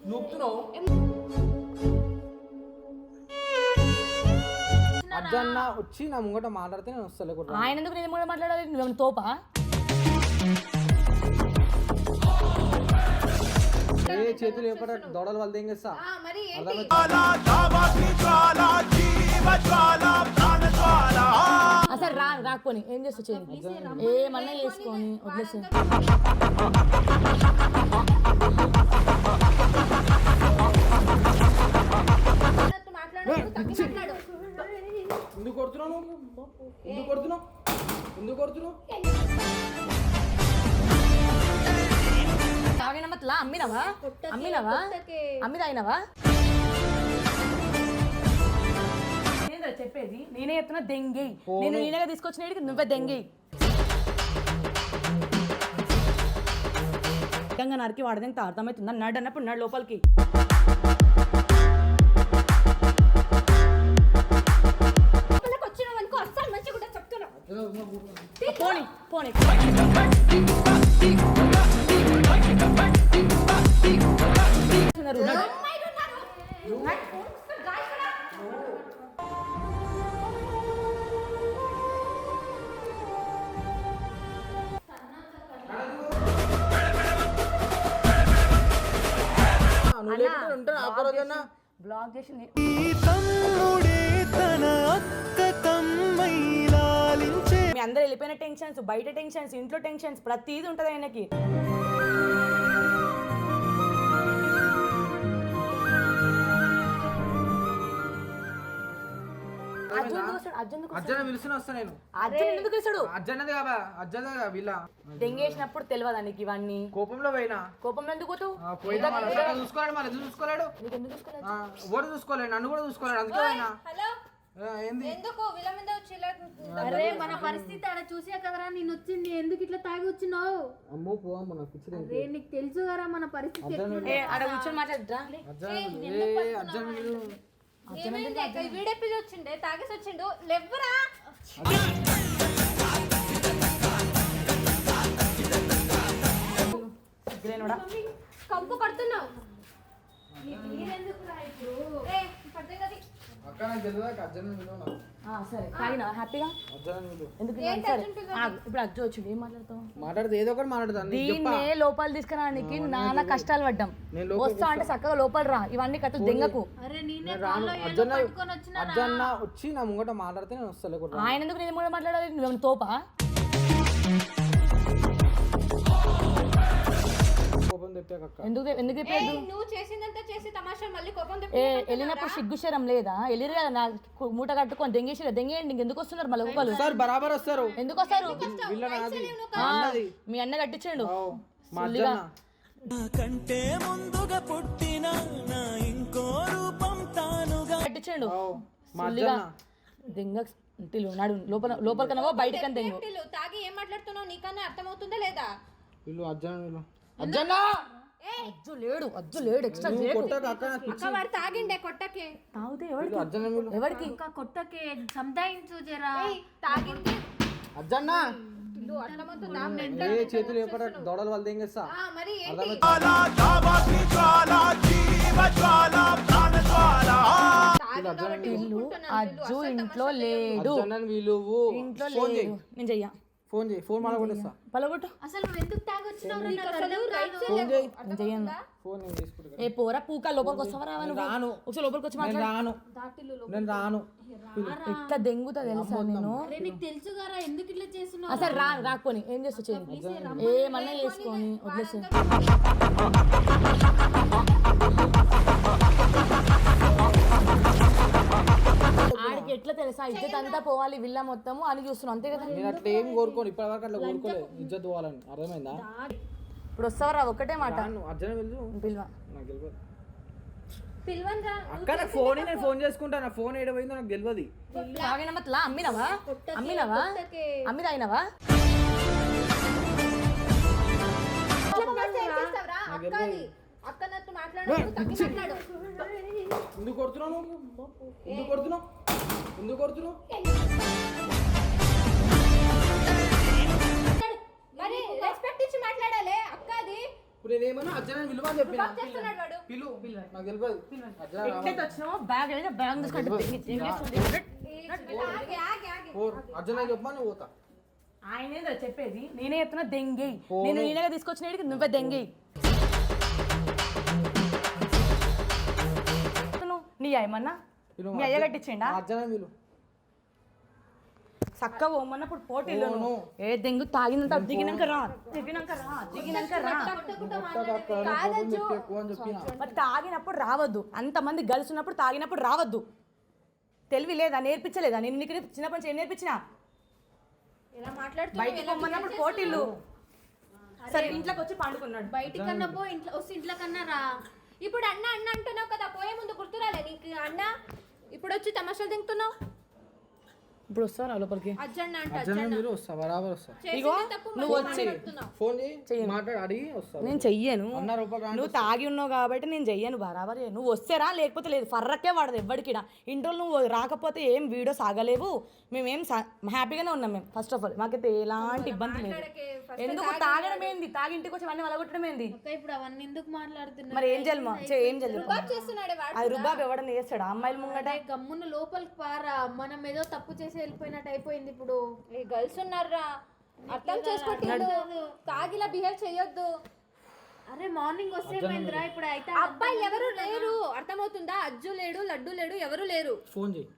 నూపుతున్నావు అజ్జన్న వచ్చి నా ముంగట మాట్లాడితే నేను వస్తలే కూడా ఆయన ఎందుకు నేను ముంగట మాట్లాడాలి నువ్వేమైనా తోపా ఏ చేతులు ఎప్పటి దొడలు వాళ్ళు ఏం చేస్తా అసలు రాకపోని ఏం చేస్తా చేయండి ఏమన్నా చేసుకొని వదిలేసి ఎందుకు కొడుతున్నావు ఎందుకు కొడుతున్నావు ఎందుకు కొడుతున్నావు తాగిన మతలా అమ్మినవా అమ్మిదాయినవా చెప్పేది నేనే చెప్తున్నా దెంగి నేను నేనేగా తీసుకొచ్చిన నువ్వే దెంగి విధంగా నరికి వాడదని అర్థమవుతుందా నడు అన్నప్పుడు నడు లోపలికి పోనీ పోనీ బ్లాక్ చేసి మీ అందరు వెళ్ళిపోయిన టెన్షన్స్ బయట టెన్షన్స్ ఇంట్లో టెన్షన్స్ ప్రతిదీ ఉంటది ఆయనకి దెంగేసినప్పుడు తెలియదా నీకు ఇవన్నీ కోపంలో పోయినా కోపంలో ఎందుకు చూసుకోలేడు చూసుకోలేడు నన్ను కూడా చూసుకోలేడు అందుకే పోయినా అరే మన పరిస్థితి ఆడ చూసా కదరా నేను వచ్చింది ఎందుకు ఇట్లా తాగి వచ్చినావు అరే నీకు తెలుసు కదా మన పరిస్థితి ఆడ కూర్చొని మాట్లాడరా వీడే పిల్లి వచ్చిండే తాగేసి వచ్చిండు లెవ్వరా కంపు కడుతున్నావు సరే తాగినా హ్యాపీగా ఎందుకు ఇప్పుడు అజ్జు వచ్చిండు ఏం మాట్లాడతావు మాట్లాడితే ఏదో ఒకటి మాట్లాడతాను దీన్నే లోపల తీసుకురానికి నాన్న కష్టాలు పడ్డాం వస్తా అంటే చక్కగా లోపల రా ఇవన్నీ కథలు దెంగకు అజ్జన్న వచ్చి నా ముంగట మాట్లాడితే నేను వస్తలే కూడా ఆయన ఎందుకు నేను ముంగట మాట్లాడాలి నువ్వేమైనా తోపా ఎందుకు వెళ్ళినప్పుడు సిగ్గుశరం లేదా వెళ్ళిరు కదా నా మూట కట్టుకొని దెంగేసి దెంగేయండి ఇంకెందుకు వస్తున్నారు మళ్ళీ ఊపలు బరాబర్ వస్తారు ఎందుకు వస్తారు మీ అన్న కట్టించండు కంటే ముందుగా పుట్టిన నా ఇంకో రూపం తానుగా కట్టించండు దెంగ నాడు లోపల లోపల కన్నా బయటకని దెంగు తాగి ఏం మాట్లాడుతున్నావు నీకన్నా అర్థమవుతుందా లేదా అజ్జు లేడు ఎక్స్ట్రా తాగిండే కొట్టకే తాగితే ఎవరికి కొట్టకే సంతాయించు జరా తాగింది అజ్జన్న చేతులు ఎప్పటి దొడలు వాళ్ళు ఏం చేస్తా అజ్జు ఇంట్లో లేడు ఇంట్లో లేడు నేను చెయ్యా ఫోన్ చేయి ఫోన్ మాట్లాడేస్తా పలగొట్టు అసలు నువ్వు ఎందుకు తాగొచ్చినావు ఏ పోరా పూక లోపలికి వస్తావా రాను ఒకసారి లోపలికి వచ్చి నేను రాను ఎట్లా దెంగుతా తెలుసా నేను నీకు తెలుసు కదా ఎందుకు ఇట్లా చేస్తున్నావు అసలు రాకపోని ఏం చేస్తా చేయండి ఏమన్నా చేసుకొని వదిలేసి ఆడికి ఎట్లా తెలుసా ఇజ్జత్ అంతా పోవాలి విల్ల మొత్తము అని చూస్తున్నాం అంతే కదా నేను అట్లా ఏం కోరుకోను ఇప్పటివరకు అట్లా కోరుకోలేదు ఇజ్జత్ పోవాలని అర్థమైందా ఇప్పుడు వస్తావరా ఒకటే మాట అర్జున వెళ్ళు పిల్వా నాకు తెలియదు పిల్వన్రా అక్క నాకు ఫోన్ నేను ఫోన్ చేసుకుంటా నా ఫోన్ ఏడపోయిందో నాకు తెలియదు తాగిన మతలా అమ్మినవా అమ్మిదాయినవా అక్కనట్టు ఎందుకు కొడుతున్నావు ఎందుకు కొడుతున్నావు ఎందుకు కొడుతున్నావు మరి రెస్పెక్ట్ ఇచ్చి మాట్లాడాలి అక్క అది ఇప్పుడు నేనేమన్నా అర్జున విలువ అని చెప్పిన చేస్తున్నాడు వాడు. పిలు నాకు తెలియదు అర్జున ఎట్లయితే వచ్చినావో బ్యాగ్ అయితే బ్యాగ్ తీసుకుంటే అర్జున చెప్పమా నువ్వు పోతా ఆయనేదో చెప్పేది నేనే చెప్తున్నా దెంగేయి నేను నేనేగా తీసుకొచ్చినడికి నువ్వే దెంగేయి నీ ఏమన్నా మీ అయ్య కట్టించిండా అర్జున విలు చక్కగా పోమన్నప్పుడు పోటీలు ఏ దెంగు తాగినంత దిగినాక రా మరి తాగినప్పుడు రావద్దు అంతమంది గర్ల్స్ ఉన్నప్పుడు తాగినప్పుడు రావద్దు తెలివి లేదా నేర్పించలేదా నేను నీకు చిన్నప్పటి నుంచి ఏం నేర్పించినా ఇలా మాట్లాడుతూ బయటికి పోమన్నప్పుడు పోటీలు సరే ఇంట్లోకి వచ్చి పండుకున్నాడు బయటికన్నా పో, ఇంట్లో వస్తే ఇంట్లో కన్నా రా. ఇప్పుడు అన్న అన్న అంటున్నావు కదా, పోయే ముందు గుర్తురాలే నీకు అన్న? ఇప్పుడు వచ్చి తమాషాలు తింటున్నావు. ఇప్పుడు వస్తారా లోపలికి అజ్జన్న అంట అర్జున మీరు వస్తా బరాబర్ వస్తా ఇగో నువ్వు వచ్చి ఫోన్ చేయి మాట్లాడి అడిగి వస్తా నేను చెయ్యను రూపాయలు నువ్వు తాగి ఉన్నావు కాబట్టి నేను చెయ్యను బరాబర్ నువ్వు వస్తేరా లేకపోతే లేదు ఫర్రకే వాడదు ఎవ్వడికిడా ఇంట్లో నువ్వు రాకపోతే ఏం వీడియో సాగలేవు మేమేం హ్యాపీగానే ఉన్నాం మేము ఫస్ట్ ఆఫ్ ఆల్ మాకైతే ఎలాంటి ఇబ్బంది లేదు ఎందుకు తాగడం ఏంది తాగి ఇంటికి వచ్చి అవన్నీ వలగొట్టడం ఏంది ఇప్పుడు అవన్నీ ఎందుకు మాట్లాడుతున్నా? మరి ఏం చేయాలి ఏం చేయాలి చేస్తున్నాడే వాడు. అది రుబాబ్ ఎవడన్నా చేస్తాడు అమ్మాయిల ముంగట గమ్మున లోపలికి పారా, మనం ఏదో తప్పు చేసి వెళ్ళిపోయినట్టు అయిపోయింది. ఇప్పుడు ఈ గర్ల్స్ ఉన్నారా, అర్థం చేసుకోవట్లేదు, తాగిలా బిహేవ్ చేయొద్దు. అరే మార్నింగ్ వస్తే ఏమైందిరా, ఇప్పుడు అయితే అబ్బాయి ఎవరు లేరు, అర్థమవుతుందా? అజ్జు లేడు, లడ్డు లేడు, ఎవరు లేరు. ఫోన్ చేయి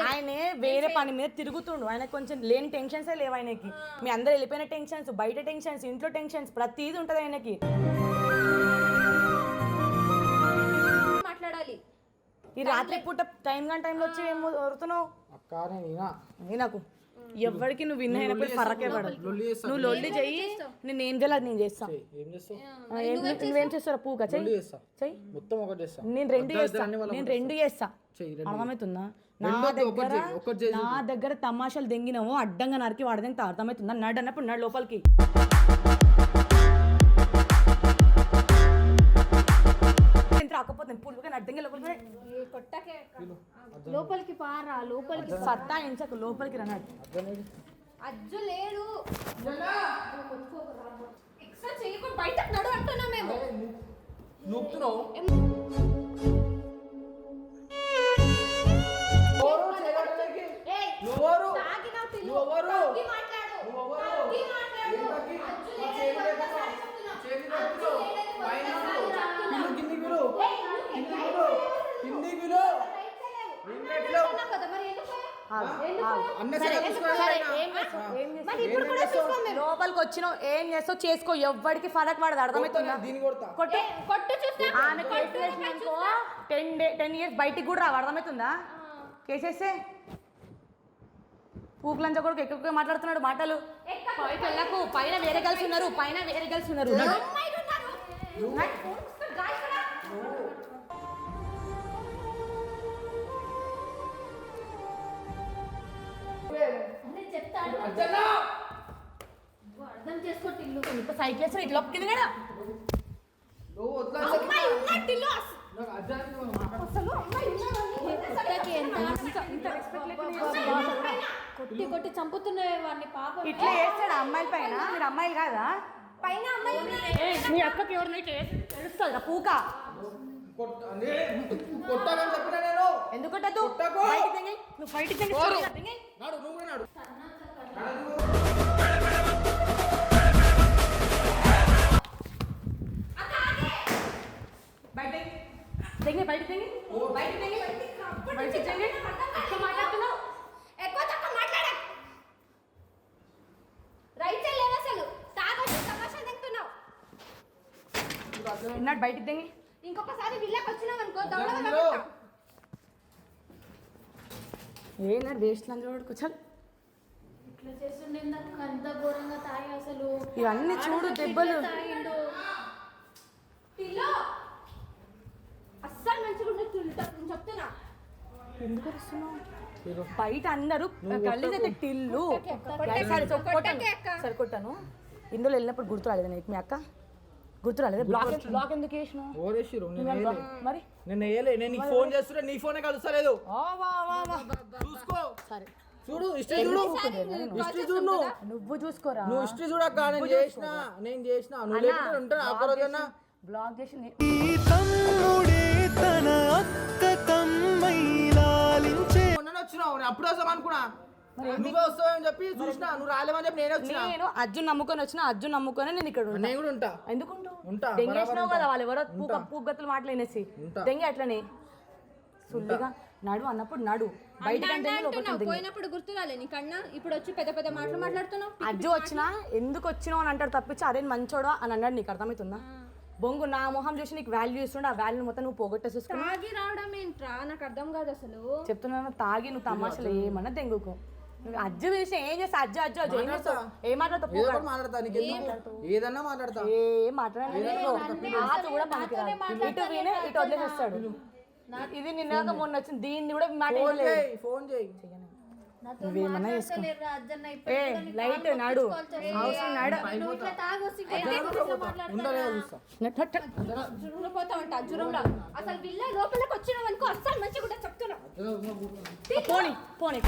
ఆయనే వేరే పని మీద తిరుగుతుండు ఆయన కొంచెం లేని టెన్షన్సే లేవు ఆయనకి మీ అందరు వెళ్ళిపోయిన టెన్షన్స్ బయట టెన్షన్స్ ఇంట్లో టెన్షన్స్ ప్రతిదీ ఉంటది ఆయనకి మాట్లాడాలి. ఈ రాత్రి పూట టైంలో వచ్చి ఏం వరుతున్నావు నాకు ఎవరికి నువ్వు విన్ అయినప్పుడు ఫరకే పడదు నువ్వు లొల్లి చెయ్యి నేను ఏం చేయాలి నేను చేస్తా నువ్వేం చేస్తారా పూక చెయ్యి మొత్తం ఒకటి చేస్తా నేను రెండు చేస్తా అర్థమవుతుందా నా దగ్గర తమాషాలు దెంగినావు అడ్డంగా నరికి వాడదని అర్థమవుతుందా నడు అన్నప్పుడు నడు లోపలికి రాకపోతే లోపలికి పారా, లోపలికి సత్తా ఇంచకు లోపలికి రన్నాడు అజ్జు లేడు ఎక్స్ట్రా చేయకుండా బయటకు నడు అంటున్నాం మేము. నూపుతున్నావు లోపలికి వచ్చినావు ఏం చేస్తావు చేసుకో ఎవ్వడికి ఫరక్ పడదు అర్థమవుతుందా ఆమె కేసు వేసినాకో 10 years బయటికి కూడా రావు అర్థమవుతుందా కేసేస్తే పూకులంచా కూడా ఎక్కువ మాట్లాడుతున్నాడు మాటలు పైకి పైన వేరే కలిసి ఉన్నారు అర్థం చేసుకో సైకిల్ వేస్తే ఇట్లా కింద కదా కొట్టి కొట్టి చంపుతున్నాయి వాడిని పాపం. ఇట్లా వేస్తాడు అమ్మాయిల పైన మీరు అమ్మాయిలు కాదా పైన అమ్మాయి మీ అక్కకి ఎవరినై తెలుస్తుందా పూక ఎందుకు కొట్టద్దు నువ్వు ఫైట్ బయటికి తెంగి ఇంకొకసారి విల్లాకి వచ్చినావు అనుకో ఏనా వేస్ట్ లంచ్ కూర్చోాలి ఇట్లా చేస్తుండే అంత ఘోరంగా తాగి అసలు ఇవన్నీ చూడు దెబ్బలు అస్సలు మంచిగా చెప్తున్నా ఎందుకు వస్తున్నావు బయట అందరూ కలిసి టిల్లు సరే కొట్టాను ఇందులో వెళ్ళినప్పుడు గుర్తు రాలేదు నీకు మీ అక్క గుర్తు రాలేదు బ్లాక్ ఎందుకు వేసినావు మరి నేను ఫోన్ చేస్తున్నా నీ ఫోనే కలుస్తలేదు చూసుకో సరే చూడు హిస్టరీ చూడు హిస్టరీ చూడు నువ్వు చూసుకోరా నువ్వు హిస్టరీ చూడక్క నేను చేసిన నువ్వు లేకపోతే ఉంటా ఒక్కరోజన్నా బ్లాగ్ చేసి ఈ తమ్ముడే తన అక్క తమ్మై లాలించే మొన్న వచ్చినావు నేను అప్పుడు వస్తాం అనుకున్నా నువ్వే వస్తావని చెప్పి చూసినా నువ్వు రాలేవని చెప్పి నేనే వచ్చినా నేను అర్జున్ నమ్ముకొని వచ్చిన అర్జున్ నమ్ముకొని నేను ఇక్కడ ఉన్నా. నేను కూడా ఉంటా ఎందుకు ఉంటా, దెంగేసినావు కదా వాళ్ళు ఎవరో పూగత్తులు మాట్లాడినేసి దెంగ అట్లనే సుల్లిగా నడు అన్నప్పుడు నడు బయటకంటే పోయినప్పుడు గుర్తు రాలే నీకన్నా ఇప్పుడు వచ్చి పెద్ద పెద్ద మాటలు మాట్లాడుతున్నావు. అజ్జు వచ్చినా ఎందుకు వచ్చినావు అని అంటాడు తప్పించి అరే మంచోడా అని అన్నాడు. నీకు అర్థమవుతుందా? బొంగు నా మొహం చూసి నీకు వాల్యూ ఇస్తుండే, ఆ వాల్యూ మొత్తం నువ్వు పోగొట్టేసుకుని తాగి రావడం ఏంట్రా నాకు అర్థం కాదు అసలు. చెప్తున్నాను తాగి నువ్వు తమాషలు ఏమన్నా దెంగుకు. అజ్జు చూసి ఏం చేస్తా అజ్జు అజ్జు అజ్జు ఏం చేస్తావు? ఏం మాట్లాడతావు? ఏదో ఒకటి మాట్లాడతా నీకు ఏదన్నా మాట్లాడతా ఏం మాట్లాడలేదు. ఆచు కూడా పనికిరాదు. ఇటు వినే ఇటు వదిలేసేస్తాడు. ఇది నిన్న మొన్న వచ్చింది, దీన్ని కూడా ఫోన్ చేయి నువ్వేమన్నా ఏ లైట్ నాడు అవసరం నాడు పోతామంట జ్వరంలో అసలు విల్ల లోపలికి వచ్చినావు అనుకో అస్సలు మంచిగా కూడా చెప్తున్నా. పోనీ